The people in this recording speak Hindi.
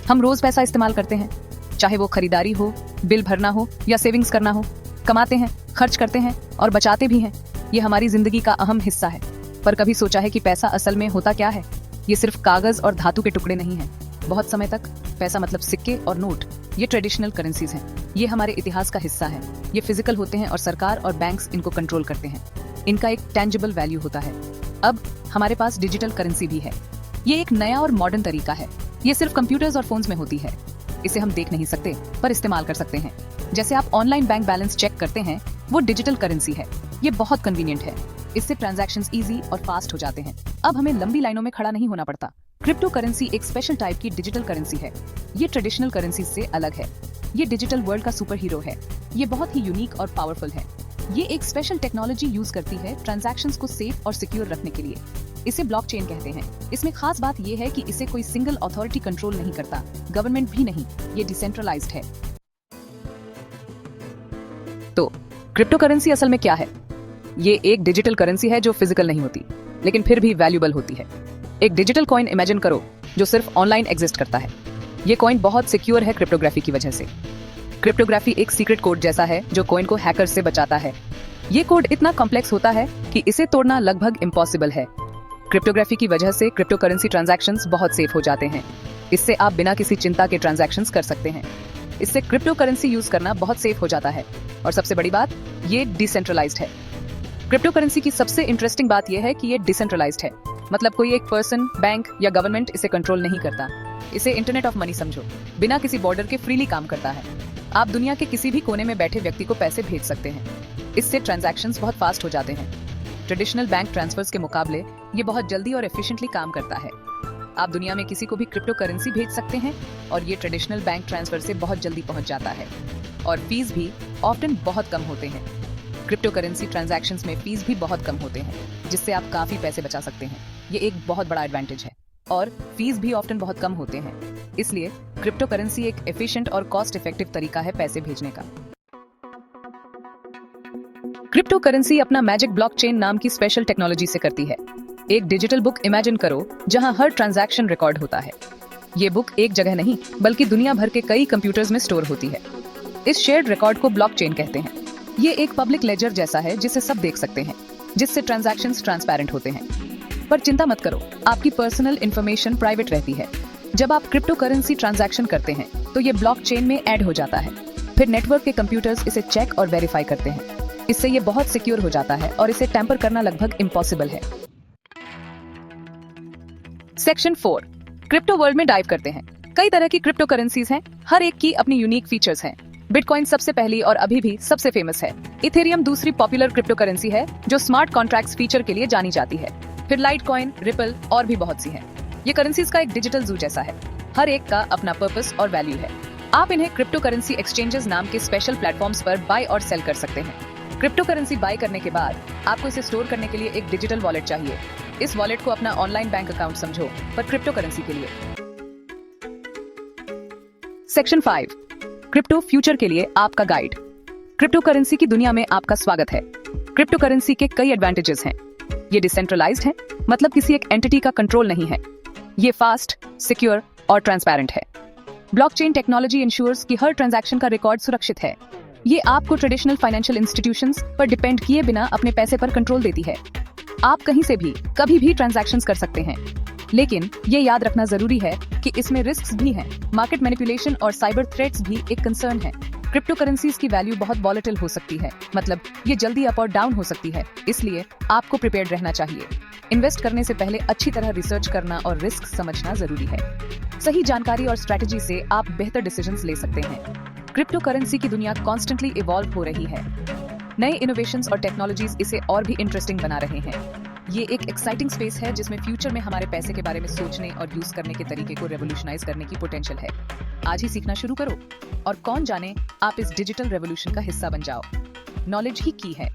हम रोज पैसा इस्तेमाल करते हैं, चाहे वो खरीदारी हो, बिल भरना हो या सेविंग्स करना हो। कमाते हैं, खर्च करते हैं और बचाते भी हैं। ये हमारी जिंदगी का अहम हिस्सा है। पर कभी सोचा है कि पैसा असल में होता क्या है? ये सिर्फ कागज और धातु के टुकड़े नहीं हैं। बहुत समय तक पैसा मतलब सिक्के और नोट, ये ट्रेडिशनल करेंसीज हैं। ये हमारे इतिहास का हिस्सा है। ये फिजिकल होते हैं और सरकार और बैंक्स इनको कंट्रोल करते हैं। इनका एक टेंजिबल वैल्यू होता है। अब हमारे पास डिजिटल करेंसी भी है। ये एक नया और मॉडर्न तरीका है। ये सिर्फ कंप्यूटर्स और फोन्स में होती है। इसे हम देख नहीं सकते पर इस्तेमाल कर सकते हैं। जैसे आप ऑनलाइन बैंक बैलेंस चेक करते हैं, वो डिजिटल करेंसी है। ये बहुत कन्वीनियंट है। इससे ट्रांजैक्शंस इजी और फास्ट हो जाते हैं। अब हमें लंबी लाइनों में खड़ा नहीं होना पड़ता। क्रिप्टो करेंसी एक स्पेशल टाइप की डिजिटल करेंसी है। ये ट्रेडिशनल करेंसी से अलग है। ये डिजिटल वर्ल्ड का सुपर हीरो है। ये बहुत ही यूनिक और पावरफुल है। ये एक स्पेशल टेक्नोलॉजी यूज करती है ट्रांजैक्शंस को सेफ और सिक्योर रखने के लिए। इसे ब्लॉकचेन कहते हैं। इसमें खास बात ये है कि इसे कोई सिंगल अथॉरिटी कंट्रोल नहीं करता, गवर्नमेंट भी नहीं। ये डिसेंट्रलाइज्ड है। तो क्रिप्टो करेंसी असल में क्या है? ये एक डिजिटल करेंसी है जो फिजिकल नहीं होती, लेकिन फिर भी वैल्यूएबल होती है। एक डिजिटल कॉइन इमेजिन करो जो सिर्फ ऑनलाइन एग्जिस्ट करता है। ये कॉइन बहुत सिक्योर है क्रिप्टोग्राफी की वजह से। क्रिप्टोग्राफी एक सीक्रेट कोड जैसा है जो कॉइन को हैकर से बचाता है। ये कोड इतना कॉम्प्लेक्स होता है कि इसे तोड़ना लगभग इम्पॉसिबल है। क्रिप्टोग्राफी की वजह से क्रिप्टो करेंसी ट्रांजैक्शंस बहुत सेफ हो जाते हैं। इससे आप बिना किसी चिंता के ट्रांजैक्शंस कर सकते हैं। इससे क्रिप्टो करेंसी यूज करना बहुत सेफ हो जाता है। और सबसे बड़ी बात, ये डिसेंट्रलाइज्ड है। क्रिप्टो करेंसी की सबसे इंटरेस्टिंग बात यह है कि ये डिसेंट्रलाइज्ड है। मतलब कोई एक पर्सन, बैंक या गवर्नमेंट इसे कंट्रोल नहीं करता। इसे इंटरनेट ऑफ मनी समझो। बिना किसी बॉर्डर के फ्रीली काम करता है। आप दुनिया के किसी भी कोने में बैठे व्यक्ति को पैसे भेज सकते हैं। इससे ट्रांजैक्शंस बहुत फास्ट हो जाते हैं। ट्रेडिशनल बैंक ट्रांसफर्स के मुकाबले ये बहुत जल्दी और एफिशिएंटली काम करता है। आप दुनिया में किसी को भी क्रिप्टो करेंसी भेज सकते हैं और ये ट्रेडिशनल बैंक ट्रांसफर से बहुत जल्दी पहुंच जाता है। और फीस भी ऑफ्टन बहुत कम होते हैं। क्रिप्टो करेंसी ट्रांजैक्शंस में फीस भी बहुत कम होते हैं, जिससे आप काफी पैसे बचा सकते हैं। ये एक बहुत बड़ा एडवांटेज है। और फीस भी ऑफ्टन बहुत कम होते हैं। इसलिए क्रिप्टो करेंसी एक एफिशिएंट और कॉस्ट इफेक्टिव तरीका है पैसे भेजने का। क्रिप्टो करेंसी अपना मैजिक ब्लॉकचेन नाम की स्पेशल टेक्नोलॉजी से करती है। एक डिजिटल बुक इमेजिन करो जहां हर ट्रांजैक्शन रिकॉर्ड होता है। ये बुक एक जगह नहीं बल्कि दुनिया भर के कई कंप्यूटर्स में स्टोर होती है। इस शेयर्ड रिकॉर्ड को ब्लॉकचेन कहते हैं। ये एक पब्लिक लेजर जैसा है जिसे सब देख सकते हैं, जिससे ट्रांजैक्शंस ट्रांसपेरेंट होते हैं। पर चिंता मत करो, आपकी पर्सनल इंफॉर्मेशन प्राइवेट रहती है। जब आप क्रिप्टो करेंसी ट्रांजैक्शन करते हैं तो ये ब्लॉकचेन में ऐड हो जाता है। फिर नेटवर्क के कंप्यूटर्स इसे चेक और वेरीफाई करते हैं। इससे ये बहुत सिक्योर हो जाता है और इसे टैंपर करना लगभग इम्पॉसिबल है। सेक्शन 4, क्रिप्टो वर्ल्ड में डाइव करते हैं। कई तरह की क्रिप्टो करेंसीज हैं, हर एक की अपनी यूनिक फीचर्स हैं। बिटकॉइन सबसे पहली और अभी भी सबसे फेमस है। इथेरियम दूसरी पॉपुलर क्रिप्टो करेंसी है जो स्मार्ट कॉन्ट्रैक्ट्स फीचर के लिए जानी जाती है। फिर लाइटकॉइन, रिपल और भी बहुत सी हैं। ये करेंसीज का एक डिजिटल जू जैसा है। हर एक का अपना पर्पस और वैल्यू है। आप इन्हें क्रिप्टो करेंसी एक्सचेंजेस नाम के स्पेशल प्लेटफॉर्म्स पर बाय और सेल कर सकते हैं। क्रिप्टो करेंसी बाय करने के बाद आपको इसे स्टोर करने के लिए एक डिजिटल वॉलेट चाहिए। इस वॉलेट को अपना ऑनलाइन बैंक अकाउंट समझो, पर क्रिप्टो करेंसी के लिए। सेक्शन 5, क्रिप्टो फ्यूचर के लिए आपका गाइड। क्रिप्टो करेंसी की दुनिया में आपका स्वागत है। क्रिप्टो करेंसी के कई एडवांटेजेस हैं। ये डिसेंट्रलाइज्ड है, मतलब किसी एक एंटिटी का कंट्रोल नहीं है। ये फास्ट, सिक्योर और ट्रांसपेरेंट है। ब्लॉकचेन टेक्नोलॉजी इंश्योर्स कि हर ट्रांजैक्शन का रिकॉर्ड सुरक्षित है। ये आपको ट्रेडिशनल फाइनेंशियल इंस्टीट्यूशंस पर डिपेंड किए बिना अपने पैसे पर कंट्रोल देती है। आप कहीं से भी कभी भी ट्रांजैक्शंस कर सकते हैं, लेकिन ये याद रखना जरूरी है कि इसमें रिस्क्स भी हैं। मार्केट मैनिपुलेशन और साइबर थ्रेट्स भी एक कंसर्न है। क्रिप्टो करेंसीज की वैल्यू बहुत वॉलेटिल हो सकती है, मतलब ये जल्दी अप और डाउन हो सकती है। इसलिए आपको प्रिपेयर्ड रहना चाहिए। इन्वेस्ट करने से पहले अच्छी तरह रिसर्च करना और रिस्क समझना जरूरी है। सही जानकारी और स्ट्रेटजी से आप बेहतर डिसीजंस ले सकते हैं। क्रिप्टो करेंसी की दुनिया कॉन्स्टेंटली इवॉल्व हो रही है। नए इनोवेशंस और टेक्नोलॉजीज इसे और भी इंटरेस्टिंग बना रहे हैं। ये एक एक्साइटिंग स्पेस है जिसमें फ्यूचर में हमारे पैसे के बारे में सोचने और यूज करने के तरीके को रेवोल्यूशनाइज करने की पोटेंशियल है। आज ही सीखना शुरू करो और कौन जाने आप इस डिजिटल रेवोल्यूशन का हिस्सा बन जाओ। नॉलेज ही की है।